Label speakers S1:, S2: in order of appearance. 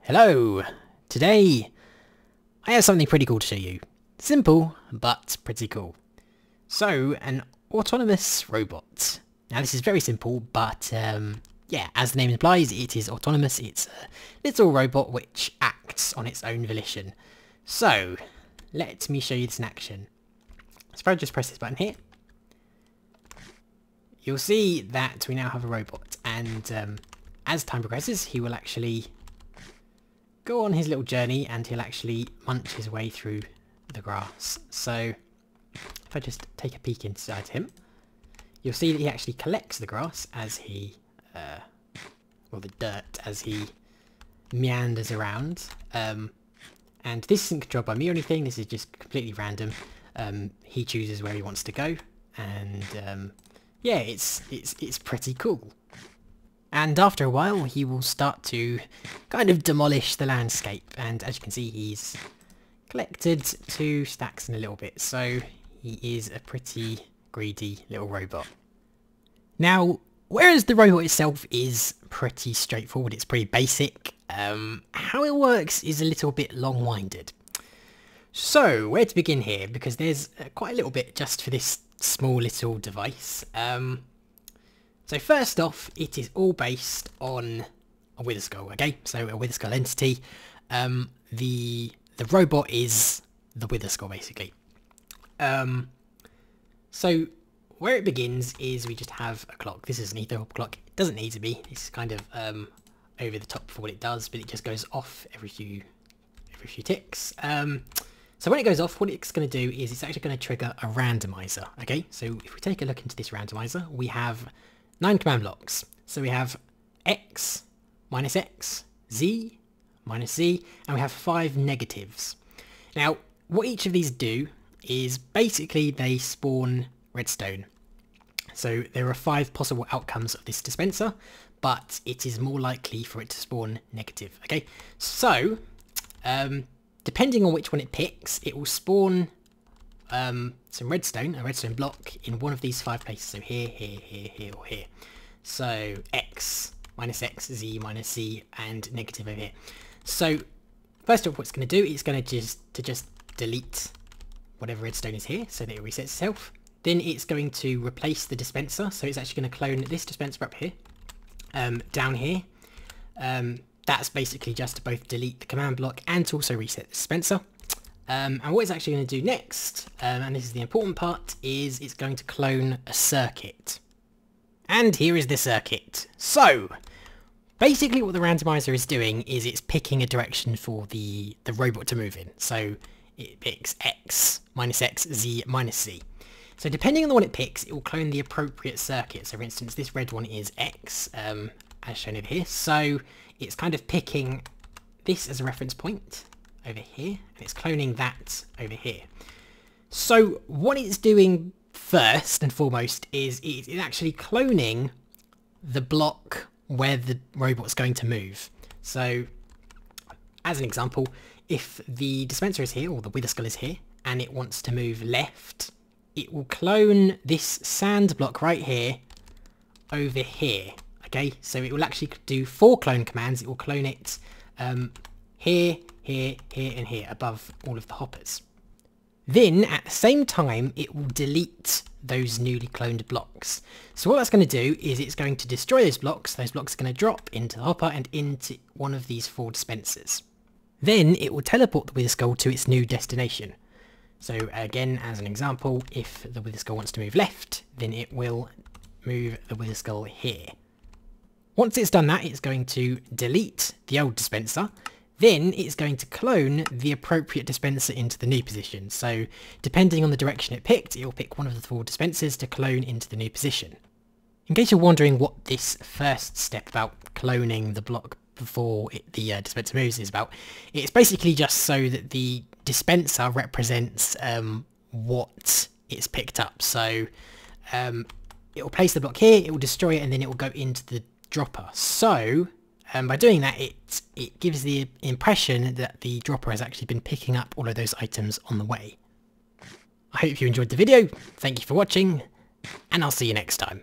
S1: Hello! Today I have something pretty cool to show you. Simple, but pretty cool. So, an autonomous robot. Now this is very simple, but yeah, as the name implies, it is autonomous. It's a little robot which acts on its own volition. So, let me show you this in action. So if I just press this button here, you'll see that we now have a robot, and as time progresses, he will actually go on his little journey and he'll actually munch his way through the grass. So if I just take a peek inside him, you'll see that he actually collects the grass as he, well, the dirt as he meanders around. And this isn't controlled by me or anything, this is just completely random. He chooses where he wants to go, and yeah, it's pretty cool. And after a while, he will start to kind of demolish the landscape. And as you can see, he's collected 2 stacks in a little bit. So he is a pretty greedy little robot. Now, whereas the robot itself is pretty straightforward, it's pretty basic, how it works is a little bit long-winded. So, where to begin here? Because there's quite a little bit just for this small little device. So first off, it is all based on a wither skull, okay? So a wither skull entity. The robot is the wither skull, basically. So where it begins is we just have a clock. This is an ether clock. It doesn't need to be. It's kind of over the top for what it does, but it just goes off every few ticks. So when it goes off, what it's going to do is it's actually going to trigger a randomizer, okay? So if we take a look into this randomizer, we have 9 command blocks. So we have X, minus X, Z, minus Z, and we have 5 negatives. Now, what each of these do is basically they spawn redstone. So there are 5 possible outcomes of this dispenser, but it is more likely for it to spawn negative, okay? So, depending on which one it picks, it will spawn some redstone, a redstone block, in one of these 5 places. So here, here, here, here, or here. So X, Z, minus Z, and negative over here. So first of all, what it's going to do, it's going to just delete whatever redstone is here, so that it resets itself. Then it's going to replace the dispenser. So it's actually going to clone this dispenser up here, down here. That's basically just to both delete the command block and to also reset the dispenser. And what it's actually going to do next, and this is the important part, is it's going to clone a circuit. And here is the circuit. So, basically what the randomizer is doing is it's picking a direction for the robot to move in. So it picks X, Z, minus Z. So depending on the one it picks, it will clone the appropriate circuit. So for instance, this red one is X, as shown over here. So it's kind of picking this as a reference point over here, and it's cloning that over here. So what it's doing first and foremost is it's actually cloning the block where the robot's going to move. So as an example, if the dispenser is here, or the wither skull is here, and it wants to move left, it will clone this sand block right here over here. Okay, so it will actually do 4 clone commands. It will clone it here, here, here, and here, above all of the hoppers. Then, at the same time, it will delete those newly cloned blocks. So what that's going to do is it's going to destroy those blocks. Those blocks are going to drop into the hopper and into one of these 4 dispensers. Then it will teleport the wither skull to its new destination. So again, as an example, if the wither skull wants to move left, then it will move the wither skull here. Once it's done that, it's going to delete the old dispenser. Then it's going to clone the appropriate dispenser into the new position. So depending on the direction it picked, it will pick one of the 4 dispensers to clone into the new position. In case you're wondering what this first step about cloning the block before the dispenser moves is about, it's basically just so that the dispenser represents what it's picked up. So it will place the block here, it will destroy it, and then it will go into the dropper. So by doing that, it gives the impression that the dropper has actually been picking up all of those items on the way. I hope you enjoyed the video, thank you for watching, and I'll see you next time.